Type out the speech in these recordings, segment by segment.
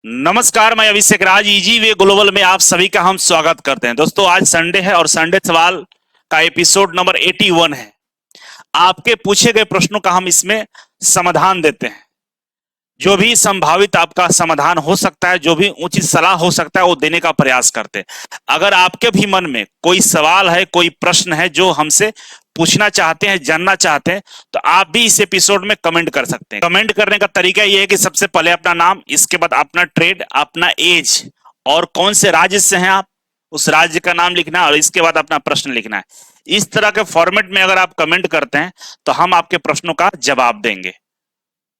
नमस्कार, मैं अभिषेक राज easy way global में आप सभी का हम स्वागत करते हैं। दोस्तों, आज संडे है और संडे सवाल का एपिसोड नंबर 81 है। आपके पूछे गए प्रश्नों का हम इसमें समाधान देते हैं। जो भी संभावित आपका समाधान हो सकता है, जो भी उचित सलाह हो सकता है, वो देने का प्रयास करते हैं। अगर आपके भी मन में कोई सवाल है, कोई प्रश्न है जो हमसे पूछना चाहते हैं, जानना चाहते हैं, तो आप भी इस एपिसोड में कमेंट कर सकते हैं। कमेंट करने का तरीका यह है कि सबसे पहले अपना नाम, इसके बाद अपना ट्रेड, अपना एज और कौन से राज्य से हैं आप, उस राज्य का नाम लिखना है और इसके बाद अपना प्रश्न लिखना है। इस तरह के फॉर्मेट में अगर आप कमेंट करते हैं तो हम आपके प्रश्नों का जवाब देंगे,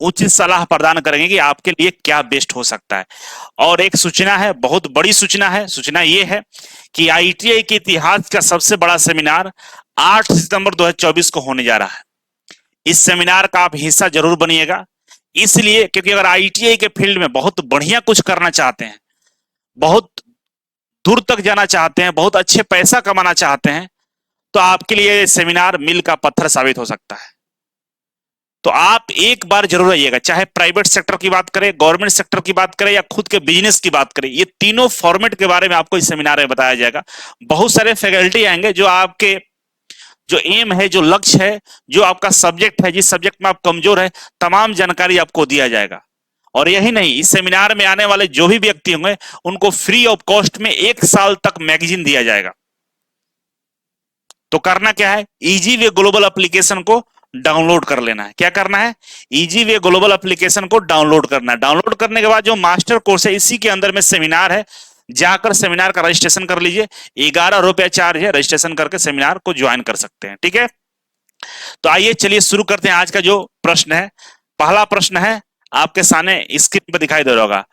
उचित सलाह प्रदान करेंगे कि आपके लिए क्या बेस्ट हो सकता है। और एक सूचना है, बहुत बड़ी सूचना है। सूचना ये है कि आईटीआई के इतिहास का सबसे बड़ा सेमिनार 8 सितंबर 2024 को होने जा रहा है। इस सेमिनार का आप हिस्सा जरूर बनिएगा, इसलिए क्योंकि अगर आईटीआई के फील्ड में बहुत बढ़िया कुछ करना चाहते हैं, बहुत दूर तक जाना चाहते हैं, बहुत अच्छे पैसा कमाना चाहते हैं, तो आपके लिए सेमिनार मील का पत्थर साबित हो सकता है। तो आप एक बार जरूर आइएगा, चाहे प्राइवेट सेक्टर की बात करें, गवर्नमेंट सेक्टर की बात करें या खुद के बिजनेस की बात करें, ये तीनों फॉर्मेट के बारे में आपको इस सेमिनार में बताया जाएगा। बहुत सारे फैकल्टी आएंगे जो आपके जो एम है, जो लक्ष्य है, जो आपका सब्जेक्ट है, जिस सब्जेक्ट में आप कमजोर है, तमाम जानकारी आपको दिया जाएगा। और यही नहीं, इस सेमिनार में आने वाले जो भी व्यक्ति होंगे उनको फ्री ऑफ कॉस्ट में 1 साल तक मैगजीन दिया जाएगा। तो करना क्या है, इजी वे ग्लोबल एप्लीकेशन को डाउनलोड कर लेना है। क्या करना है, इजी वे ग्लोबल एप्लीकेशन को डाउनलोड करना है। डाउनलोड करने के बाद जो मास्टर कोर्स है, इसी के अंदर में सेमिनार है, जाकर सेमिनार का रजिस्ट्रेशन कर लीजिए। 11 रुपया चार्ज है, रजिस्ट्रेशन करके सेमिनार को ज्वाइन कर सकते हैं। ठीक है, तो आइए चलिए शुरू करते हैं आज का जो प्रश्न है। पहला प्रश्न है, आपके सामने स्क्रीन पर दिखाई दे रहा होगा।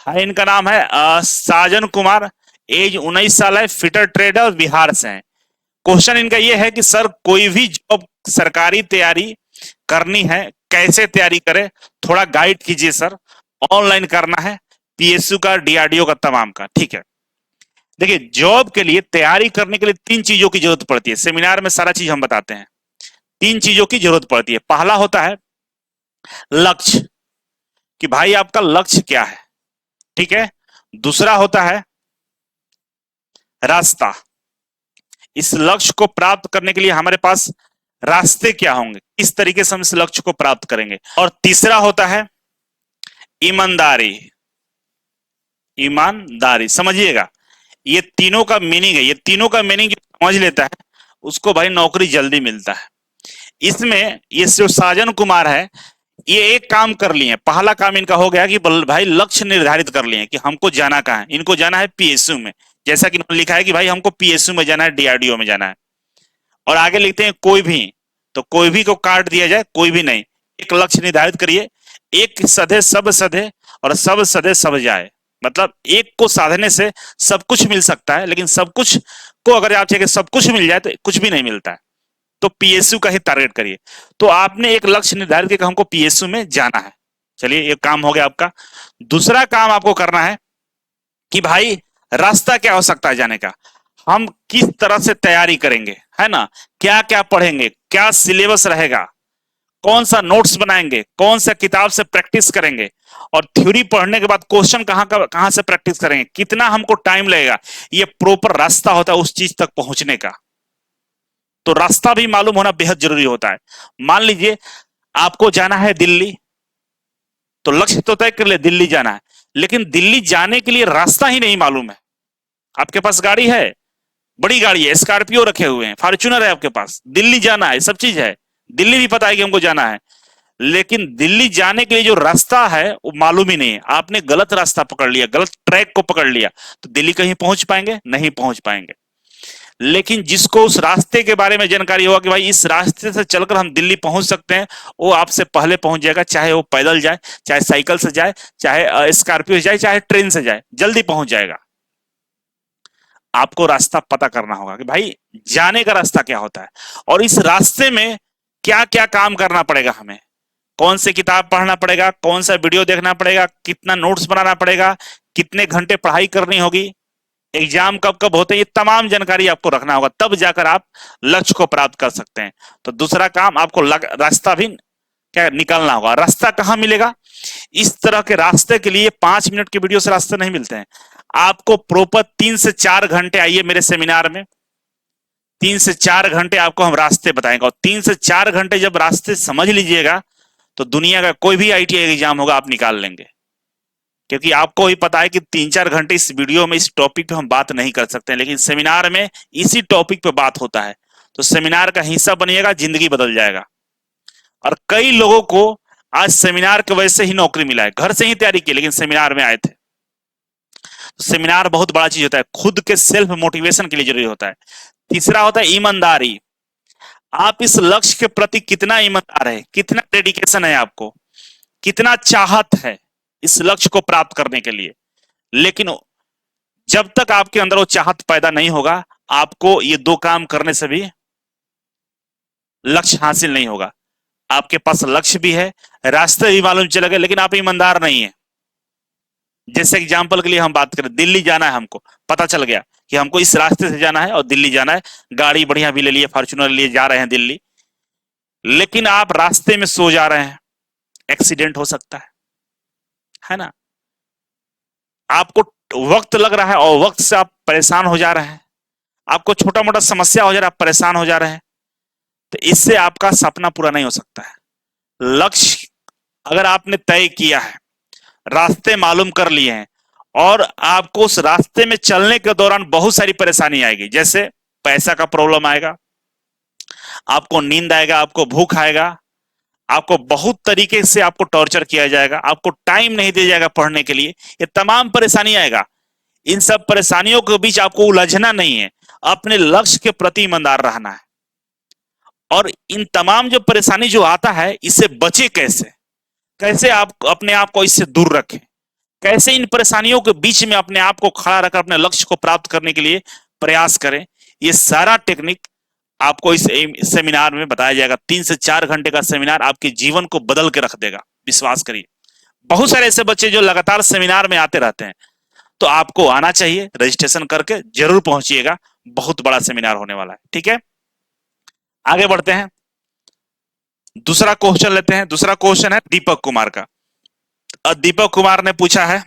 हाँ, इनका नाम है साजन कुमार, एज 19 साल है, फिटर ट्रेडर, बिहार से है। क्वेश्चन इनका यह है कि सर, कोई भी जॉब सरकारी तैयारी करनी है, कैसे तैयारी करें, थोड़ा गाइड कीजिए सर। ऑनलाइन करना है, पीएसयू का, डीआरडीओ का, तमाम का। ठीक है, देखिए, जॉब के लिए तैयारी करने के लिए 3 चीजों की जरूरत पड़ती है। सेमिनार में सारा चीज हम बताते हैं। 3 चीजों की जरूरत पड़ती है। पहला होता है लक्ष्य, कि भाई आपका लक्ष्य क्या है। ठीक है, दूसरा होता है रास्ता, इस लक्ष्य को प्राप्त करने के लिए हमारे पास रास्ते क्या होंगे, किस तरीके से हम इस लक्ष्य को प्राप्त करेंगे। और तीसरा होता है ईमानदारी। ईमानदारी समझिएगा, ये तीनों का मीनिंग है। ये तीनों का मीनिंग जो समझ लेता है उसको भाई नौकरी जल्दी मिलता है। इसमें ये जो साजन कुमार है, ये एक काम कर लिए। पहला काम इनका हो गया कि भाई लक्ष्य निर्धारित कर लिए कि हमको जाना कहाँ है। इनको जाना है पीएसयू में, जैसा कि इन्होंने लिखा है कि भाई हमको पीएसयू में जाना है, डीआरडीओ में जाना है। और आगे लिखते हैं कोई भी, तो कोई भी को काट दिया जाए, कोई भी नहीं। एक लक्ष्य निर्धारित करिए, एक सधे सब सधे और सब सधे सब जाए। मतलब एक को साधने से सब कुछ मिल सकता है, लेकिन सब कुछ को अगर आप चाहे सब कुछ मिल जाए तो कुछ भी नहीं मिलता है। तो पीएसयू का ही टारगेट करिए। तो आपने एक लक्ष्य निर्धारित किया, हमको पीएसयू में जाना है। चलिए, ये काम हो गया आपका। दूसरा काम आपको करना है कि भाई रास्ता क्या हो सकता है जाने का, हम किस तरह से तैयारी करेंगे, है ना, क्या क्या पढ़ेंगे, क्या सिलेबस रहेगा, कौन सा नोट्स बनाएंगे, कौन सा किताब से प्रैक्टिस करेंगे, और थ्योरी पढ़ने के बाद क्वेश्चन कहां से प्रैक्टिस करेंगे, कितना हमको टाइम लगेगा। ये प्रॉपर रास्ता होता है उस चीज तक पहुंचने का। तो रास्ता भी मालूम होना बेहद जरूरी होता है। मान लीजिए आपको जाना है दिल्ली, तो लक्ष्य तो तय कर ले दिल्ली जाना है, लेकिन दिल्ली जाने के लिए रास्ता ही नहीं मालूम है। आपके पास गाड़ी है, बड़ी गाड़ी है, स्कॉर्पियो रखे हुए हैं, फॉर्च्यूनर है आपके पास, दिल्ली जाना है, सब चीज है, दिल्ली भी पता है कि हमको जाना है, लेकिन दिल्ली जाने के लिए जो रास्ता है वो मालूम ही नहीं है। आपने गलत रास्ता पकड़ लिया, गलत ट्रैक को पकड़ लिया, तो दिल्ली कहीं पहुंच पाएंगे? नहीं पहुंच पाएंगे। लेकिन जिसको उस रास्ते के बारे में जानकारी होगा कि भाई इस रास्ते से चलकर हम दिल्ली पहुंच सकते हैं, वो आपसे पहले पहुंच जाएगा। चाहे वो पैदल जाए, चाहे साइकिल से जाए, चाहे स्कॉर्पियो से जाए, चाहे ट्रेन से जाए, जल्दी पहुंच जाएगा। आपको रास्ता पता करना होगा कि भाई जाने का रास्ता क्या होता है, और इस रास्ते में क्या क्या काम करना पड़ेगा हमें, कौन सी किताब पढ़ना पड़ेगा, कौन सा वीडियो देखना पड़ेगा, कितना नोट्स बनाना पड़ेगा, कितने घंटे पढ़ाई करनी होगी, एग्जाम कब कब होते हैं, ये तमाम जानकारी आपको रखना होगा। तब जाकर आप लक्ष्य को प्राप्त कर सकते हैं। तो दूसरा काम, आपको रास्ता भी क्या निकालना होगा। रास्ता कहां मिलेगा? इस तरह के रास्ते के लिए 5 मिनट के वीडियो से रास्ते नहीं मिलते हैं। आपको प्रॉपर 3 से 4 घंटे आइए मेरे सेमिनार में, 3 से 4 घंटे आपको हम रास्ते बताएंगे, और 3 से 4 घंटे जब रास्ते समझ लीजिएगा तो दुनिया का कोई भी आईटीआई एग्जाम होगा आप निकाल लेंगे। क्योंकि आपको ही पता है कि 3-4 घंटे इस वीडियो में इस टॉपिक पे हम बात नहीं कर सकते हैं, लेकिन सेमिनार में इसी टॉपिक पे बात होता है। तो सेमिनार का हिस्सा बनिएगा, जिंदगी बदल जाएगा। और कई लोगों को आज सेमिनार की वजह से ही नौकरी मिला है, घर से ही तैयारी की लेकिन सेमिनार में आए थे। तो सेमिनार बहुत बड़ा चीज होता है, खुद के सेल्फ मोटिवेशन के लिए जरूरी होता है। तीसरा होता है ईमानदारी। आप इस लक्ष्य के प्रति कितना ईमानदार है, कितना डेडिकेशन है आपको, कितना चाहत है इस लक्ष्य को प्राप्त करने के लिए। लेकिन जब तक आपके अंदर वो चाहत पैदा नहीं होगा, आपको ये दो काम करने से भी लक्ष्य हासिल नहीं होगा। आपके पास लक्ष्य भी है, रास्ते भी मालूम चले गए, लेकिन आप ईमानदार नहीं है। जैसे एग्जाम्पल के लिए हम बात करें, दिल्ली जाना है, हमको पता चल गया कि हमको इस रास्ते से जाना है और दिल्ली जाना है, गाड़ी बढ़िया भी ले लिए, फॉर्च्यूनर लिए जा रहे हैं दिल्ली, लेकिन आप रास्ते में सो जा रहे हैं, एक्सीडेंट हो सकता है ना। आपको वक्त लग रहा है और वक्त से आप परेशान हो जा रहे हैं, आपको छोटा मोटा समस्या हो जा रहा है, आप परेशान हो जा रहे हैं, तो इससे आपका सपना पूरा नहीं हो सकता है। लक्ष्य अगर आपने तय किया है, रास्ते मालूम कर लिए हैं, और आपको उस रास्ते में चलने के दौरान बहुत सारी परेशानी आएगी, जैसे पैसा का प्रॉब्लम आएगा, आपको नींद आएगा, आपको भूख आएगा, आपको बहुत तरीके से आपको टॉर्चर किया जाएगा, आपको टाइम नहीं दिया जाएगा पढ़ने के लिए, ये तमाम परेशानी आएगा। इन सब परेशानियों के बीच आपको उलझना नहीं है, अपने लक्ष्य के प्रति ईमानदार रहना है। और इन तमाम जो परेशानी जो आता है, इससे बचे कैसे, कैसे आप अपने आप को इससे दूर रखें, कैसे इन परेशानियों के बीच में अपने आप को खड़ा रखकर अपने लक्ष्य को प्राप्त करने के लिए प्रयास करें, ये सारा टेक्निक आपको इस सेमिनार में बताया जाएगा। 3 से 4 घंटे का सेमिनार आपके जीवन को बदल के रख देगा, विश्वास करिए। बहुत सारे ऐसे बच्चे जो लगातार सेमिनार में आते रहते हैं, तो आपको आना चाहिए, रजिस्ट्रेशन करके जरूर पहुंचिएगा, बहुत बड़ा सेमिनार होने वाला है। ठीक है, आगे बढ़ते हैं, दूसरा क्वेश्चन लेते हैं। दूसरा क्वेश्चन है दीपक कुमार का। दीपक कुमार ने पूछा है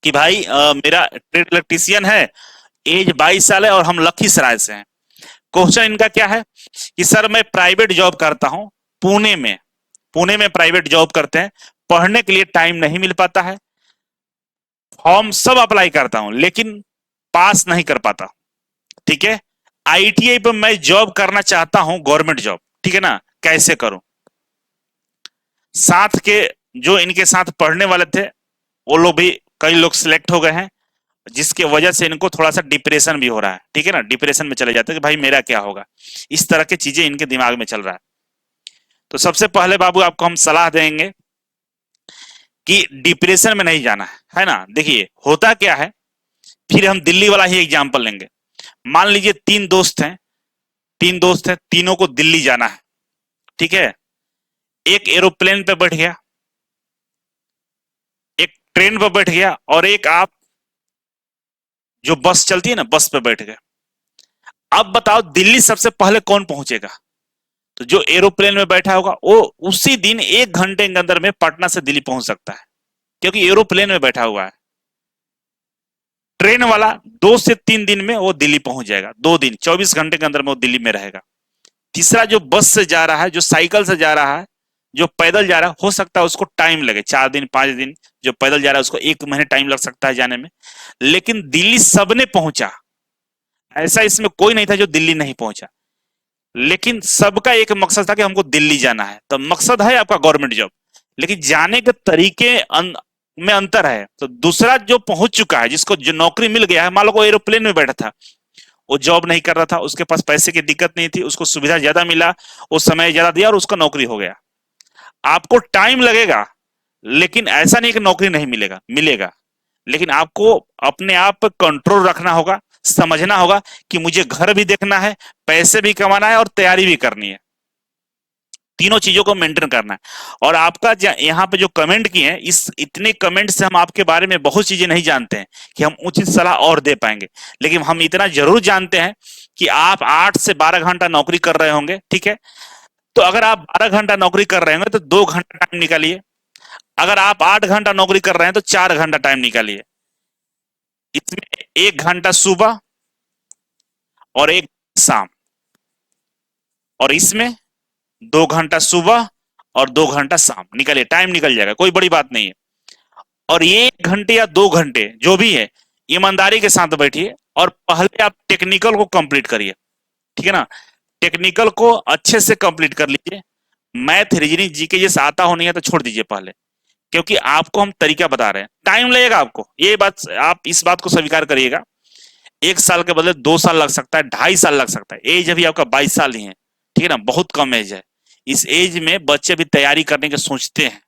कि भाई मेरा ट्रेड इलेक्ट्रीशियन है, एज 22 साल है और हम लखीसराय से हैं। क्वेश्चन इनका क्या है कि सर मैं प्राइवेट जॉब करता हूं पुणे में प्राइवेट जॉब करते हैं, पढ़ने के लिए टाइम नहीं मिल पाता है, फॉर्म सब अप्लाई करता हूं लेकिन पास नहीं कर पाता। ठीक है, आईटीआई पर मैं जॉब करना चाहता हूं, गवर्नमेंट जॉब, ठीक है ना, कैसे करूं। साथ के जो इनके साथ पढ़ने वाले थे वो लोग भी, कई लोग सिलेक्ट हो गए हैं, जिसके वजह से इनको थोड़ा सा डिप्रेशन भी हो रहा है। ठीक है ना, डिप्रेशन में चले जाते हैं कि भाई मेरा क्या होगा, इस तरह की चीजें इनके दिमाग में चल रहा है। तो सबसे पहले बाबू आपको हम सलाह देंगे कि डिप्रेशन में नहीं जाना है ना। देखिए होता क्या है, फिर हम दिल्ली वाला ही एग्जाम्पल लेंगे। मान लीजिए तीन दोस्त हैं, तीनों को दिल्ली जाना है। ठीक है, एक एरोप्लेन पे बैठ गया, एक ट्रेन पे बैठ गया, और एक आप जो बस चलती है ना, बस पे बैठ गए। अब बताओ दिल्ली सबसे पहले कौन पहुंचेगा। तो जो एरोप्लेन में बैठा होगा वो उसी दिन 1 घंटे के अंदर में पटना से दिल्ली पहुंच सकता है, क्योंकि एरोप्लेन में बैठा हुआ है। ट्रेन वाला 2 से 3 दिन में वो दिल्ली पहुंच जाएगा, 2 दिन 24 घंटे के अंदर में वो दिल्ली में रहेगा। तीसरा जो बस से जा रहा है, जो साइकिल से जा रहा है, जो पैदल जा रहा है, हो सकता है उसको टाइम लगे 4 दिन 5 दिन, जो पैदल जा रहा है उसको 1 महीने टाइम लग सकता है जाने में, लेकिन दिल्ली सबने पहुंचा। ऐसा इसमें कोई नहीं था जो दिल्ली नहीं पहुंचा, लेकिन सबका एक मकसद था कि हमको दिल्ली जाना है। तो मकसद है आपका गवर्नमेंट जॉब, लेकिन जाने के तरीके में अंतर है। तो दूसरा जो पहुंच चुका है, जिसको जो नौकरी मिल गया है, मान लो वो एरोप्लेन में बैठा था, वो जॉब नहीं कर रहा था, उसके पास पैसे की दिक्कत नहीं थी, उसको सुविधा ज्यादा मिला, वो समय ज्यादा दिया और उसका नौकरी हो गया। आपको टाइम लगेगा, लेकिन ऐसा नहीं कि नौकरी नहीं मिलेगा, मिलेगा, लेकिन आपको अपने आप पर कंट्रोल रखना होगा, समझना होगा कि मुझे घर भी देखना है, पैसे भी कमाना है और तैयारी भी करनी है। तीनों चीजों को मेंटेन करना है। और आपका यहाँ पे जो कमेंट किए हैं, इस इतने कमेंट से हम आपके बारे में बहुत चीजें नहीं जानते हैं कि हम उचित सलाह और दे पाएंगे, लेकिन हम इतना जरूर जानते हैं कि आप 8 से 12 घंटा नौकरी कर रहे होंगे। ठीक है, तो अगर आप 12 घंटा नौकरी कर रहे होंगे तो 2 घंटा टाइम निकालिए, अगर आप 8 घंटा नौकरी कर रहे हैं तो 4 घंटा टाइम निकालिए। इसमें 1 घंटा सुबह और 1 शाम, और इसमें 2 घंटा सुबह और 2 घंटा शाम, निकलिए, टाइम निकल जाएगा, कोई बड़ी बात नहीं है। और ये 1 घंटे या 2 घंटे जो भी है, ईमानदारी के साथ बैठिए और पहले आप टेक्निकल को कंप्लीट करिए, ठीक है ना। टेक्निकल को अच्छे से कंप्लीट कर लीजिए। मैथ रीजनिंग जीके जैसे आता हो नहीं है तो छोड़ दीजिए पहले, क्योंकि आपको हम तरीका बता रहे हैं, टाइम लगेगा आपको, ये बात आप इस बात को स्वीकार करिएगा। 1 साल के बदले 2 साल लग सकता है, 2.5 साल लग सकता है। एज अभी आपका 22 साल ही है, ठीक है ना, बहुत कम एज है। इस एज में बच्चे भी तैयारी करने के सोचते हैं,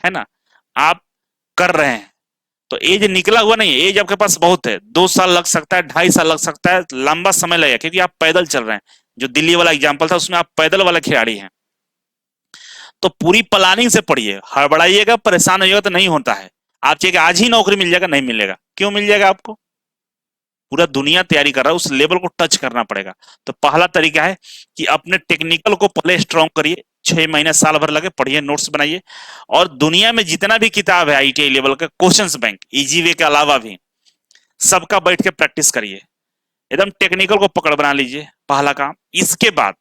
है ना। आप कर रहे हैं तो एज निकला हुआ नहीं है, एज आपके पास बहुत है। 2 साल लग सकता है, 2.5 साल लग सकता है, लंबा समय लगेगा, क्योंकि आप पैदल चल रहे हैं। जो दिल्ली वाला एग्जाम्पल था उसमें आप पैदल वाला खिलाड़ी हैं। तो पूरी प्लानिंग से पढ़िए, हड़बड़ाइएगा, परेशान होइएगा तो नहीं होता है। आप चाहिए कि आज ही नौकरी मिल जाएगा, नहीं मिलेगा। क्यों मिल जाएगा आपको? पूरा दुनिया तैयारी कर रहा है, उस लेवल को टच करना पड़ेगा। तो पहला तरीका है कि अपने टेक्निकल को पहले स्ट्रॉन्ग करिए, 6 महीने साल भर लगे, पढ़िए, नोट्स बनाइए। और दुनिया में जितना भी किताब है आईटीआई लेवल का, क्वेश्चंस बैंक, इजी वे के अलावा भी सबका बैठ के प्रैक्टिस करिए, एकदम टेक्निकल को पकड़ बना लीजिए, पहला काम। इसके बाद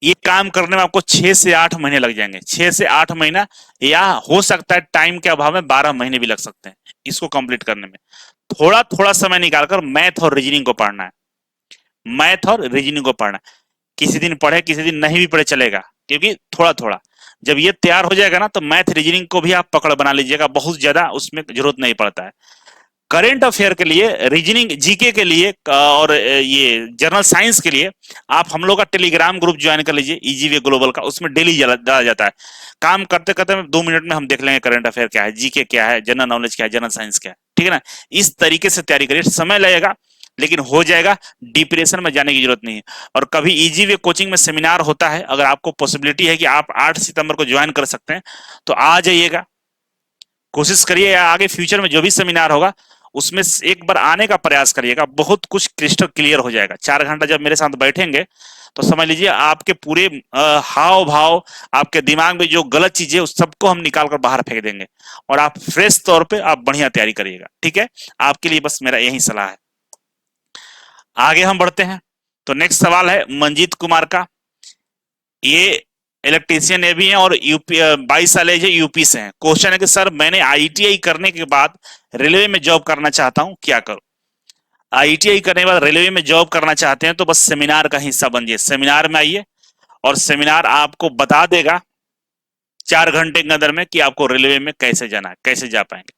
ये काम करने में आपको 6 से 8 महीने लग जाएंगे, 6 से 8 महीना, या हो सकता है टाइम के अभाव में 12 महीने भी लग सकते हैं इसको कंप्लीट करने में। थोड़ा थोड़ा समय निकालकर मैथ और रीजनिंग को पढ़ना है, मैथ और रीजनिंग को पढ़ना है। किसी दिन पढ़े, किसी दिन नहीं भी पढ़े चलेगा, क्योंकि थोड़ा थोड़ा जब ये तैयार हो जाएगा ना, तो मैथ रीजनिंग को भी आप पकड़ बना लीजिएगा, बहुत ज्यादा उसमें जरूरत नहीं पड़ता है। करंट अफेयर के लिए, रीजनिंग जीके के लिए और ये जनरल साइंस के लिए आप हम लोग का टेलीग्राम ग्रुप ज्वाइन कर लीजिए, इजी वे ग्लोबल का, उसमें डेली डाला जाता है। काम करते करते 2 मिनट में हम देख लेंगे करंट अफेयर क्या है, जीके क्या है, जनरल नॉलेज क्या है, जनरल साइंस क्या है, ठीक है ना। इस तरीके से तैयारी करिए, समय लगेगा लेकिन हो जाएगा, डिप्रेशन में जाने की जरूरत नहीं है। और कभी इजी वे कोचिंग में सेमिनार होता है, अगर आपको पॉसिबिलिटी है कि आप 8 सितंबर को ज्वाइन कर सकते हैं तो आ जाइएगा, कोशिश करिए, या आगे फ्यूचर में जो भी सेमिनार होगा उसमें एक बार आने का प्रयास करिएगा, बहुत कुछ क्रिस्टल क्लियर हो जाएगा। 4 घंटा जब मेरे साथ बैठेंगे तो समझ लीजिए आपके पूरे हाव भाव, आपके दिमाग में जो गलत चीजें उस सबको हम निकाल कर बाहर फेंक देंगे, और आप फ्रेश तौर पे आप बढ़िया तैयारी करिएगा, ठीक है। आपके लिए बस मेरा यही सलाह है। आगे हम बढ़ते हैं, तो नेक्स्ट सवाल है मंजीत कुमार का। ये इलेक्ट्रीशियन ये भी हैं और यूपी 22 साल एज है, यूपी से हैं। क्वेश्चन है कि सर मैंने आईटीआई करने के बाद रेलवे में जॉब करना चाहता हूं, क्या करूं? आईटीआई करने के बाद रेलवे में जॉब करना चाहते हैं तो बस सेमिनार का हिस्सा बनिए, सेमिनार में आइए और सेमिनार आपको बता देगा 4 घंटे के अंदर में कि आपको रेलवे में कैसे जाना है, कैसे जा पाएंगे।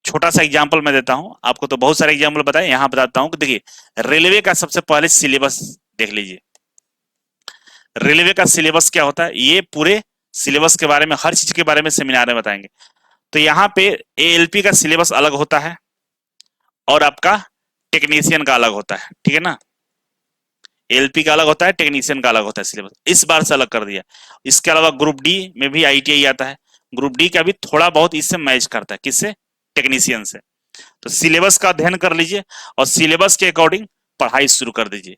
छोटा सा एग्जाम्पल मैं देता हूं आपको, तो बहुत सारे एग्जाम्पल बताए, यहां बताता हूं कि देखिए रेलवे का सबसे पहले सिलेबस देख लीजिए। रेलवे का सिलेबस क्या होता है, ये पूरे सिलेबस के बारे में, हर चीज के बारे में सेमिनार में बताएंगे। तो यहाँ पे एएलपी का सिलेबस अलग होता है और आपका टेक्नीशियन का अलग होता है, ठीक है ना। एएलपी का अलग होता है, टेक्नीशियन का अलग होता है सिलेबस, इस बार से अलग कर दिया। इसके अलावा ग्रुप डी में भी आईटीआई आता है, ग्रुप डी का भी थोड़ा बहुत इससे मैच करता है, किससे? टेक्नीशियन से। तो सिलेबस का अध्ययन कर लीजिए और सिलेबस के अकॉर्डिंग पढ़ाई शुरू कर दीजिए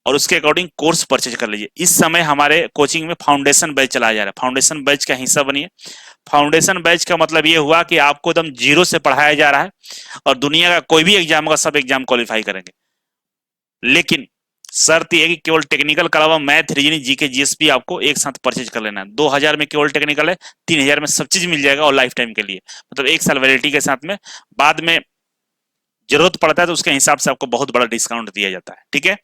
और उसके अकॉर्डिंग कोर्स परचेज कर लीजिए। इस समय हमारे कोचिंग में फाउंडेशन बैच चलाया जा रहा है, फाउंडेशन बैच का हिस्सा बनिए। फाउंडेशन बैच का मतलब ये हुआ कि आपको एकदम जीरो से पढ़ाया जा रहा है और दुनिया का कोई भी एग्जाम होगा, सब एग्जाम क्वालिफाई करेंगे। लेकिन शर्त यह है कि केवल टेक्निकल के अलावा मैथ, रीजनिंग, जीके, जीएस आपको एक साथ परचेज कर लेना है। 2000 में केवल टेक्निकल है, 3000 में सब चीज मिल जाएगा और लाइफ टाइम के लिए, मतलब 1 साल वैलिडिटी के साथ में। बाद में जरूरत पड़ता है तो उसके हिसाब से आपको बहुत बड़ा डिस्काउंट दिया जाता है, ठीक है।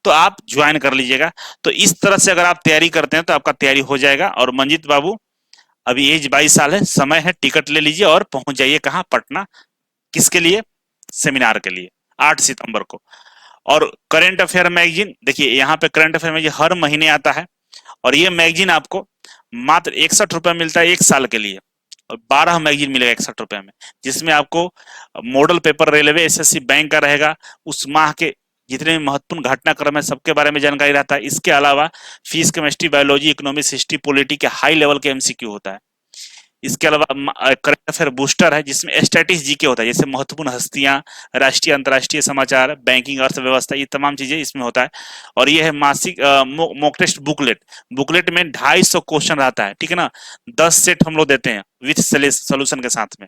तो आप ज्वाइन कर लीजिएगा। तो इस तरह से अगर आप तैयारी करते हैं तो आपका तैयारी हो जाएगा। और मंजीत बाबू अभी एज 22 साल है, समय है, टिकट ले लीजिए और पहुंच जाइए कहाँ? पटना। किसके लिए? सेमिनार के लिए, 8 सितंबर को। और करंट अफेयर मैगजीन देखिए, यहाँ पे करंट अफेयर मैगजीन हर महीने आता है और ये मैगजीन आपको मात्र 61 रुपए मिलता है 1 साल के लिए, और 12 मैगजीन मिलेगा 61 रुपए में, जिसमें आपको model paper railway, SSC, bank का रहेगा, उस माह के जितने भी महत्वपूर्ण घटनाक्रम है सबके बारे में जानकारी रहता है। इसके अलावा physics, chemistry, biology, economics, history, polity के हाई लेवल के एमसीक्यू होता है। इसके अलावा करंट अफेयर बूस्टर है जिसमें स्टैटिस जीके होता है, जैसे महत्वपूर्ण हस्तियां, राष्ट्रीय अंतर्राष्ट्रीय समाचार, बैंकिंग, अर्थव्यवस्था, ये तमाम चीजें इसमें होता है। और ये है मासिक मॉक टेस्ट बुकलेट। बुकलेट में 250 क्वेश्चन रहता है, ठीक है ना। 10 सेट हम लोग देते हैं विथ सोल्यूशन के साथ में।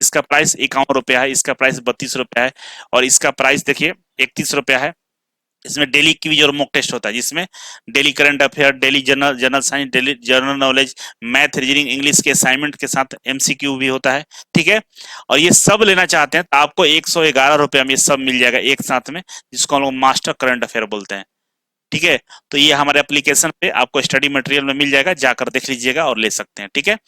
इसका प्राइस 51 रुपया है, इसका प्राइस 32 रुपया है, और इसका प्राइस देखिए 31 रुपया है। इसमें डेली क्विज और मॉक टेस्ट होता है, जिसमें daily current affair, daily general general science, daily general knowledge, math, reasoning, English के असाइनमेंट के साथ एमसीक्यू भी होता है, ठीक है। और ये सब लेना चाहते हैं तो आपको 111 रुपया में ये सब मिल जाएगा एक साथ में, जिसको हम लोग मास्टर करंट अफेयर बोलते हैं, ठीक है। तो ये हमारे एप्लीकेशन पे आपको स्टडी मटेरियल में मिल जाएगा, जाकर देख लीजिएगा और ले सकते हैं, ठीक है।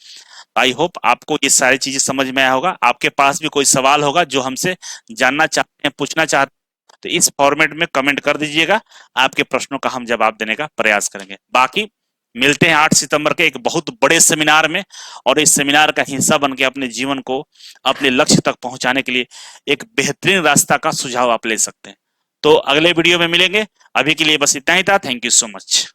आई होप आपको ये सारी चीजें समझ में आया होगा। आपके पास भी कोई सवाल होगा जो हमसे जानना चाहते हैं, पूछना चाहते हैं, तो इस फॉर्मेट में कमेंट कर दीजिएगा, आपके प्रश्नों का हम जवाब देने का प्रयास करेंगे। बाकी मिलते हैं 8 सितंबर के एक बहुत बड़े सेमिनार में, और इस सेमिनार का हिस्सा बन के अपने जीवन को अपने लक्ष्य तक पहुंचाने के लिए एक बेहतरीन रास्ता का सुझाव आप ले सकते हैं। तो अगले वीडियो में मिलेंगे, अभी के लिए बस इतना ही था। Thank you so much.